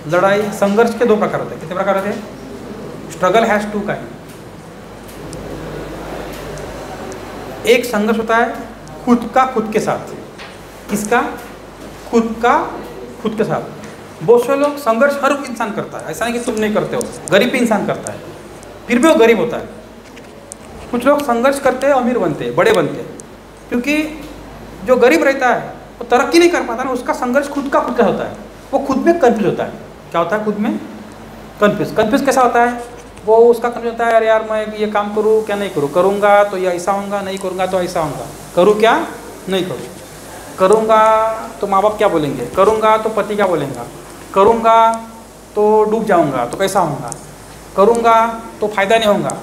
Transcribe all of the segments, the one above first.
लड़ाई संघर्ष के दो प्रकार होते हैं। कितने प्रकार होते हैं? Struggle has two kind. एक संघर्ष होता है खुद का खुद के साथ। किसका? खुद का खुद के साथ। बहुत से लोग संघर्ष हर इंसान करता है, ऐसा नहीं कि तुम नहीं करते हो। गरीब भी इंसान करता है, फिर भी वो गरीब होता है। कुछ लोग संघर्ष करते हैं, अमीर बनते हैं, बड़े बनते हैं। क्योंकि जो गरीब रहता है वो तरक्की नहीं कर पाता ना, उसका संघर्ष खुद का होता है। वो खुद में कंफ्यूज होता है। क्या होता है? खुद में कंफ्यूज कैसा होता है? वो उसका कंफ्यूज होता है, अरे यार मैं ये काम करूँ क्या नहीं करूँ, करूँगा तो ये ऐसा होगा, नहीं करूँगा तो ऐसा होगा, करूँ क्या नहीं करूँ, करूँगा तो माँ बाप क्या बोलेंगे, करूँगा तो पति क्या बोलेंगे, करूँगा तो डूब जाऊँगा तो कैसा होगा, करूँगा तो फ़ायदा नहीं होगा,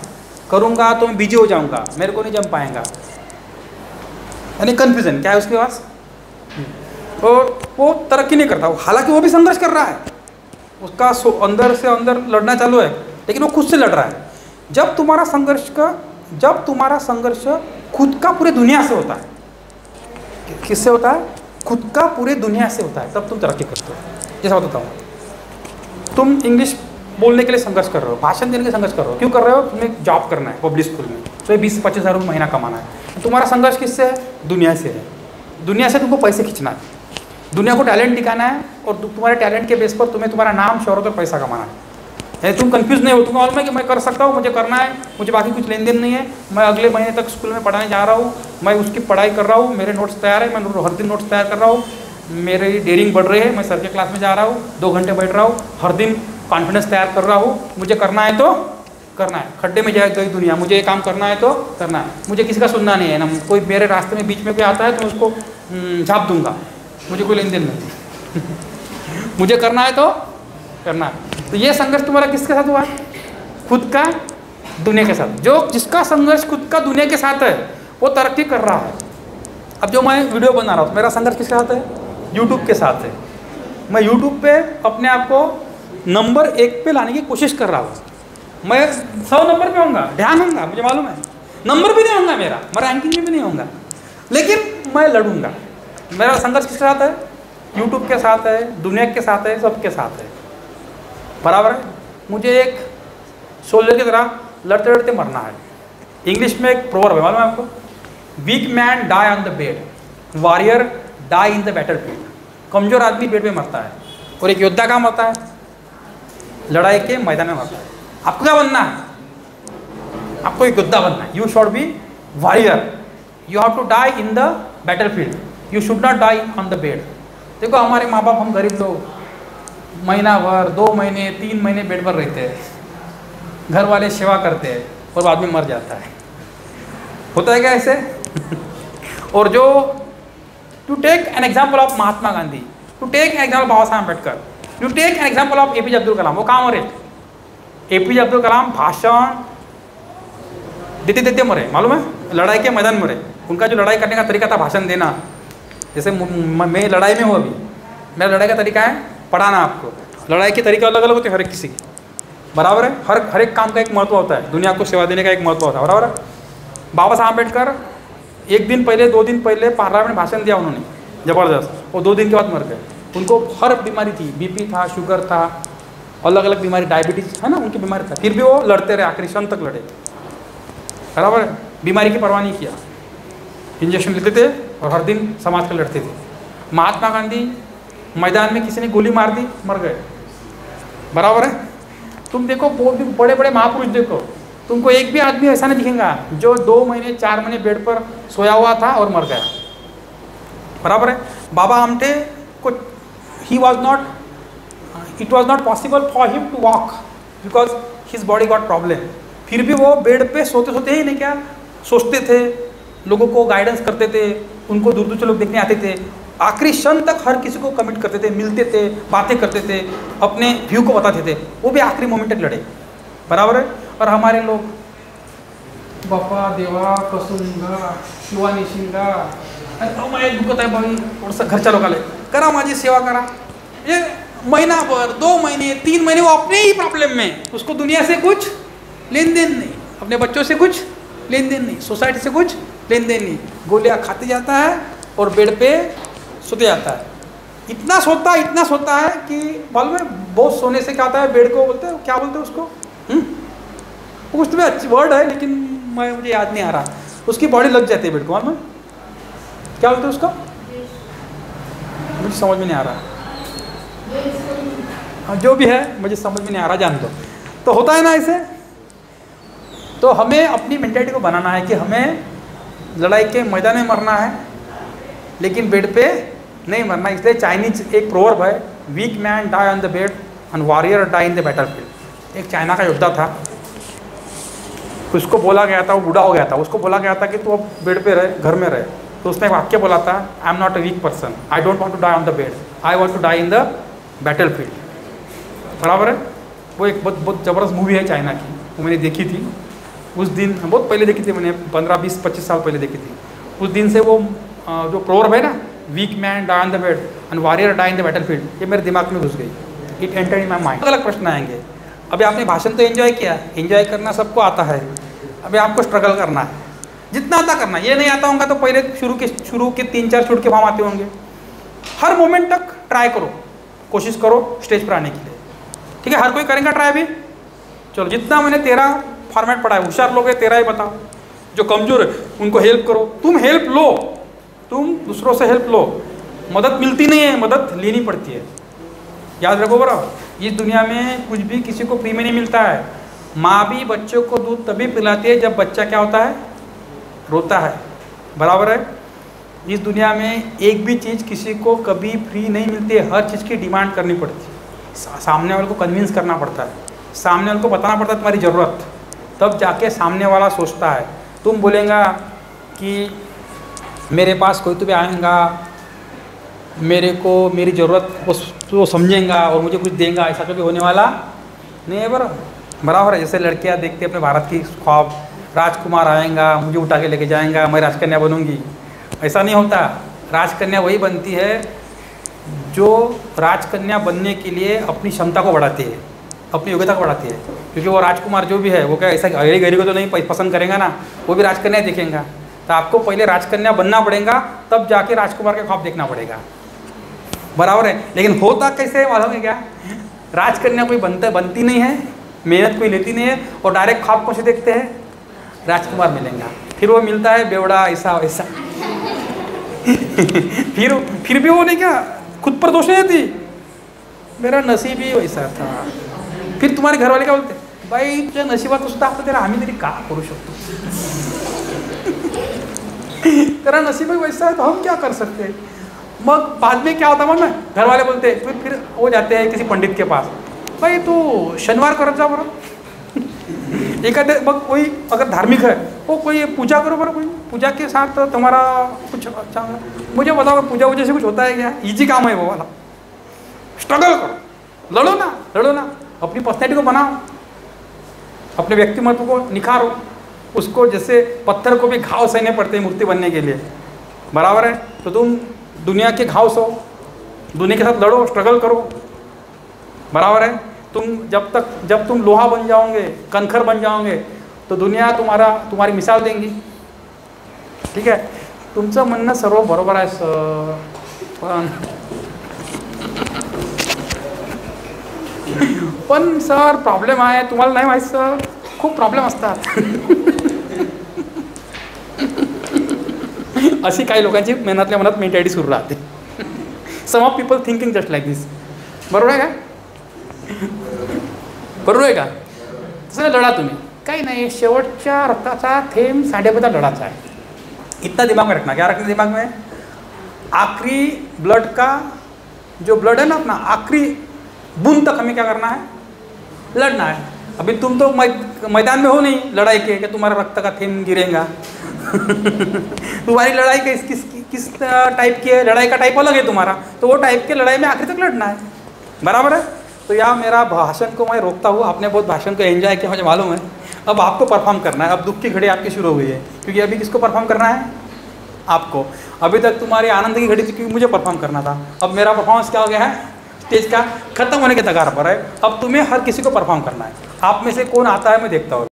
करूँगा तो मैं बिजी हो जाऊँगा, मेरे को नहीं जम पाएगा। यानी कन्फ्यूजन क्या है उसके पास, और वो तरक्की नहीं करता। हालांकि वो भी संघर्ष कर रहा है, उसका अंदर से अंदर लड़ना चालू है, लेकिन वो खुद से लड़ रहा है। जब तुम्हारा संघर्ष खुद का पूरे दुनिया से होता है, किससे होता है? खुद का पूरे दुनिया से होता है, तब तुम तरक्की करते हो। जैसा बताता हूँ, तुम इंग्लिश बोलने के लिए संघर्ष कर रहे हो, भाषण देने के लिए संघर्ष कर रहे हो। क्यों कर रहे हो? तुम्हें जॉब करना है पब्लिक स्कूल में, तो 20-25 हज़ार रुपये महीना कमाना है। तुम्हारा संघर्ष किससे है? दुनिया से है। दुनिया से तुमको पैसे खींचना है, दुनिया को टैलेंट दिखाना है, और तुम्हारे टैलेंट के बेस पर तुम्हें तुम्हारा नाम, शोहरत और पैसा कमाना है। यानी तुम कंफ्यूज नहीं हो, तुम्हें मालूम है कि मैं कर सकता हूँ, मुझे करना है, मुझे बाकी कुछ लेन देन नहीं है, मैं अगले महीने तक स्कूल में पढ़ाने जा रहा हूँ, मैं उसकी पढ़ाई कर रहा हूँ, मेरे नोट्स तैयार है, मैं हर दिन नोट्स तैयार कर रहा हूँ, मेरी डेयरिंग बढ़ रही है, मैं सर के क्लास में जा रहा हूँ, 2 घंटे बैठ रहा हूँ, हर दिन कॉन्फिडेंस तैयार कर रहा हूँ, मुझे करना है तो करना है, खड्डे में जाए गई दुनिया, मुझे ये काम करना है तो करना है, मुझे किसी का सुनना नहीं है ना, कोई मेरे रास्ते में बीच में कोई आता है तो उसको झाप दूंगा, मुझे कोई लेन देन नहीं मुझे करना है तो करना है। तो ये संघर्ष तुम्हारा किसके साथ हुआ? खुद का दुनिया के साथ। जिसका संघर्ष खुद का दुनिया के साथ है वो तरक्की कर रहा है। अब जो मैं वीडियो बना रहा हूँ, मेरा संघर्ष किसके साथ है? यूट्यूब के साथ है। मैं यूट्यूब पे अपने आप को नंबर 1 पे लाने की कोशिश कर रहा हूँ। मैं 100 नंबर पे होऊंगा, ध्यान होगा, मुझे मालूम है, नंबर भी नहीं होगा मेरा, मैं रैंकिंग में भी नहीं होऊंगा, लेकिन मैं लड़ूंगा। मेरा संघर्ष किसके साथ है? यूट्यूब के साथ है, दुनिया के साथ है, सबके साथ है, बराबर है। मुझे एक सोल्जर की तरह लड़ते लड़ते मरना है। इंग्लिश में एक प्रोवर्ब है, मालूम है आपको? Weak man die on the bed, warrior die in the battlefield. कमजोर आदमी बेड पे मरता है, और एक योद्धा कहाँ मरता है? लड़ाई के मैदान में मरता है। आपको क्या बनना है? आपको एक योद्धा बनना है। You should be warrior, you have to die in the battlefield, you should not die on the bed. देखो हमारे माँ बाप, हम गरीब लोग, महीना भर, 2 महीने, 3 महीने बेड पर रहते हैं, घर वाले सेवा करते हैं, और बाद में मर जाता है। होता है क्या ऐसे? और जो to take an example of Mahatma Gandhi, to take an example Baba Saheb Ambedkar, to take an example of APJ Abdul Kalam. वो कहाँ मरे? APJ अब्दुल कलाम भाषण देते देते मरे, मालूम है? लड़ाई के मैदान में मरे। उनका जो लड़ाई करने का तरीका था, भाषण देना, जैसे मैं लड़ाई में हूँ अभी, मेरा लड़ाई का तरीका है पढ़ाना आपको। लड़ाई के तरीके अलग अलग होते हैं हर एक किसी के, बराबर है। हर एक काम का एक महत्व होता है, दुनिया को सेवा देने का एक महत्व होता है, बराबर है। बाबा साहब अम्बेडकर 1 दिन पहले, 2 दिन पहले पार्लियामेंट में भाषण दिया उन्होंने, ज़बरदस्त, और 2 दिन के बाद मर गए। उनको हर बीमारी थी, BP था, शुगर था, अलग अलग बीमारी, डायबिटीज़ है ना, उनकी बीमारी था, फिर भी वो लड़ते रहे, आखिरी क्षण तक लड़े, बराबर है। बीमारी की परवाह नहीं किया, इंजेक्शन लेते थे और हर दिन समाज के लड़ते थे। महात्मा गांधी मैदान में किसी ने गोली मार दी, मर गए, बराबर है। तुम देखो बड़े बड़े महापुरुष देखो, तुमको एक भी आदमी ऐसा नहीं दिखेगा जो 2 महीने 4 महीने बेड पर सोया हुआ था और मर गया, बराबर है। बाबा आमटे को it was not possible for him to walk because his body got problem, फिर भी वो बेड पे सोते सोते ही नहीं क्या सोचते थे, लोगों को गाइडेंस करते थे, उनको दूर दूर से लोग देखने आते थे, आखिरी क्षण तक हर किसी को कमिट करते थे, मिलते थे, बातें करते थे, अपने व्यू को बताते थे, वो भी आखिरी मोमेंट तक लड़े, बराबर है। और हमारे लोग बापा देवा कसूंगा शिवा निशिंगा, माझे दुखत आहे भाई, थोडंसं घरच्या लोकांना करा माझी सेवा करा, ये महीना भर, 2 महीने, 3 महीने वो अपने ही प्रॉब्लम में, उसको दुनिया से कुछ लेन देन नहीं, अपने बच्चों से कुछ लेन देन नहीं, सोसाइटी से कुछ लेन देन नहीं, गोलियाँ खाते जाता है और बेड पे सोते जाता है। इतना सोता है कि मालूम है बहुत सोने से क्या होता है, बेड को बोलते हैं, क्या बोलते हैं उसको, कुछ तो अच्छी वर्ड है लेकिन मुझे याद नहीं आ रहा, उसकी बॉडी लग जाती है बेड को, मालूम क्या बोलते हैं उसको, मुझे समझ में नहीं आ रहा, जो भी है मुझे समझ में नहीं आ रहा, जान दो। तो होता है ना ऐसे। तो हमें अपनी मेंटालिटी को बनाना है कि हमें लड़ाई के मैदान में मरना है लेकिन बेड पे नहीं मरना। इसलिए चाइनीज एक प्रोवर्ब है, weak man die on the bed and warrior die in the battlefield. एक चाइना का योद्धा था, उसको बोला गया था, वो बूढ़ा हो गया था, उसको बोला गया था कि तू अब बेड पे रहे, घर में रहे। तो उसने एक वाक्य बोला था, I am not a weak person, I don't want to die on the bed, I want to die in the battlefield. बराबर है। वो एक बहुत ज़बरदस्त मूवी है चाइना की, वो मैंने देखी थी उस दिन, बहुत पहले देखी थी मैंने, 15-20-25 साल पहले देखी थी। उस दिन से वो जो प्रोवर्ब है ना, weak man die on the bed and warrior die in the battlefield, ये मेरे दिमाग में घुस गई। It enter in my mind. अलग प्रश्न आएंगे। अभी आपने भाषण तो एंजॉय किया, एंजॉय करना सबको आता है, अभी आपको स्ट्रगल करना है, जितना आता करना। ये नहीं आता होगा तो पहले शुरू के 3-4 छूट के भाव आते होंगे। हर मोमेंट तक ट्राई करो, कोशिश करो स्टेज पर आने के लिए, ठीक है। हर कोई करेंगे ट्राई भी। चलो, जितना मैंने 13 फॉर्मेट पढ़ा है, होशियार लोग हैं 13 ही बताओ। जो कमज़ोर है उनको हेल्प करो, तुम हेल्प लो, तुम दूसरों से हेल्प लो। मदद मिलती नहीं है, मदद लेनी पड़ती है, याद रखो बरा। इस दुनिया में कुछ भी किसी को फ्री में नहीं मिलता है। माँ भी बच्चों को दूध तभी पिलाती है जब बच्चा क्या होता है, रोता है। बराबर है। इस दुनिया में एक भी चीज़ किसी को कभी फ्री नहीं मिलती है, हर चीज़ की डिमांड करनी पड़ती है। सामने वाले को कन्विंस करना पड़ता है, सामने वाले को बताना पड़ता है तुम्हारी ज़रूरत, तब जाके सामने वाला सोचता है। तुम बोलेगा कि मेरे पास कोई तो भी आएगा, मेरे को मेरी ज़रूरत वो समझेगा और मुझे कुछ देगा, ऐसा कभी होने वाला नहीं है। बराबर है। जैसे लड़कियां देखते हैं अपने भारत की ख्वाब, राजकुमार आएगा, मुझे उठा के लेके जाएगा, मैं राजकन्या बनूंगी। ऐसा नहीं होता। राजकन्या वही बनती है जो राजकन्या बनने के लिए अपनी क्षमता को बढ़ाती है, अपनी योग्यता को बढ़ाती है। क्योंकि वो राजकुमार जो भी है वो क्या ऐसा गहरी गहरी को तो नहीं पसंद करेगा ना, वो भी राजकन्या देखेगा। तो आपको पहले राजकन्या बनना पड़ेगा, तब जाके राजकुमार के ख्वाब देखना पड़ेगा। बराबर है। लेकिन होता कैसे मालूम है क्या, राजकन्या कोई बनती नहीं है, मेहनत कोई लेती नहीं है, और डायरेक्ट ख्वाब कौन से देखते हैं, राजकुमार मिलेगा। फिर वो मिलता है बेवड़ा, ऐसा वैसा फिर भी वो नहीं क्या खुद पर दोष नहीं थी, मेरा नसीब ही वैसा था। फिर तुम्हारे घर वाले क्या बोलते, बाई तुझ्या नशिबात सुद्धा असतं तेरा, आम्ही तरी का करू शकतो, तेरा नसीब ही वैसा है तो हम क्या कर सकते हैं। मग बाद में क्या होता मग ना, घर वाले बोलते फिर वो जाते हैं किसी पंडित के पास, भाई तू शनिवार करत जा बरं एखादे। मग कोई अगर धार्मिक है वो कोई पूजा करो बरं, कोई पूजा के साथ तुम्हारा कुछ अच्छा, मुझे बताओ पूजा वजह से कुछ होता है क्या, इजी काम है वो वाला। स्ट्रगल करो, लड़ो ना, अपनी पर्सनैलिटी को बनाओ, अपने व्यक्तिमत्व को निखारो उसको। जैसे पत्थर को भी घाव सहने पड़ते हैं मूर्ति बनने के लिए, बराबर है। तो तुम दुनिया के घाव सहो, दुनिया के साथ लड़ो, स्ट्रगल करो, बराबर है। जब तुम लोहा बन जाओगे, कनखर बन जाओगे, तो दुनिया तुम्हारी मिसाल देंगी, ठीक है। तुमचं म्हणणं सर्व बरोबर आहे सर, पण सर प्रॉब्लेम आहे, तुम्हाला नाही माहीत सर, खूप प्रॉब्लेम असतात अशी काही लोकांची मनातल्या मनात मेंटॅलिटी सुरू राहते। Some of people thinking just like this. बरोबर आहे का, बरोबर आहे का। तसं लढा तुम्ही, काही नाही, शेवटच्या रक्ताचा थेंब सांडेपर्यंत लढाचा है, इतना दिमाग में रखना। क्या रखना दिमाग में, आखिरी ब्लड का जो ब्लड है ना अपना, आखिरी बूंद तक हमें क्या करना है, लड़ना है। अभी तुम तो मैदान में हो नहीं लड़ाई के कि तुम्हारा रक्त का थेंब गिरेगा तुम्हारी लड़ाई किस टाइप की है, लड़ाई का टाइप अलग है तुम्हारा, तो वो टाइप के लड़ाई में आखिर तक लड़ना है, बराबर है। तो यहाँ मेरा भाषण को मैं रोकता हूँ, आपने बहुत भाषण को एंजॉय किया मुझे मालूम है। अब आपको परफॉर्म करना है, अब दुख की घड़ी आपकी शुरू हुई है, क्योंकि अभी किसको परफॉर्म करना है, आपको। अभी तक तुम्हारी आनंद की घड़ी थी क्योंकि मुझे परफॉर्म करना था, अब मेरा परफॉर्मेंस क्या हो गया है, स्टेज का खत्म होने के कगार पर है। अब तुम्हें हर किसी को परफॉर्म करना है। आप में से कौन आता है मैं देखता हूँ।